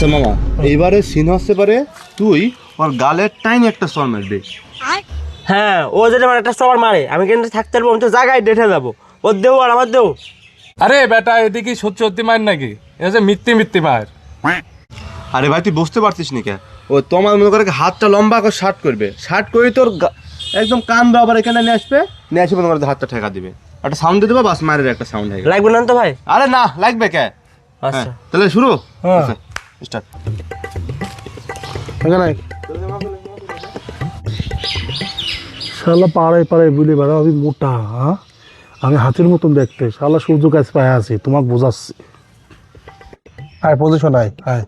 আচ্ছা মামা, এইবারে সিন হচ্ছে পারে তুই ওর গালের টাইম একটা সর মারবি। হ্যাঁ, ও যদি আমার একটা সবার মারে, আমি কিন্তু থাকতে পারবো, আমি তো জায়গায় ডেটে যাবো। ওর দেও আর আমার দেও। আরে বেটা, এদিকে সত্যি সত্যি মার নাকি? এসে মিথ্যে মার। আরে ভাই তুই বুঝতে পারছিস নি কে? ও তোমার মনে করে হাতটা লম্বা করে শার্ট করবে, শার্ট করে তোর একদম কান বরাবর এখানে নিয়ে আসবে, নিয়ে আসবে মনে করে হাতটা ঠেকা দিবে, একটা সাউন্ড দিয়ে দেবো, বাস মারের একটা সাউন্ড হয়ে গেল। লাগবে না তো ভাই? আরে না, লাগবে কে? আচ্ছা তাহলে শুরু। হ্যাঁ। স্টার্ট। শালা পাড়ায় পাড়ায় বলি বেড়া আমি মোটা, হ্যাঁ আমি হাতির মতন দেখতে, শালা সূর্য গাছ পায়ে আছি, তোমাকে বোঝাচ্ছি। আয় পজিশন আয় আয়।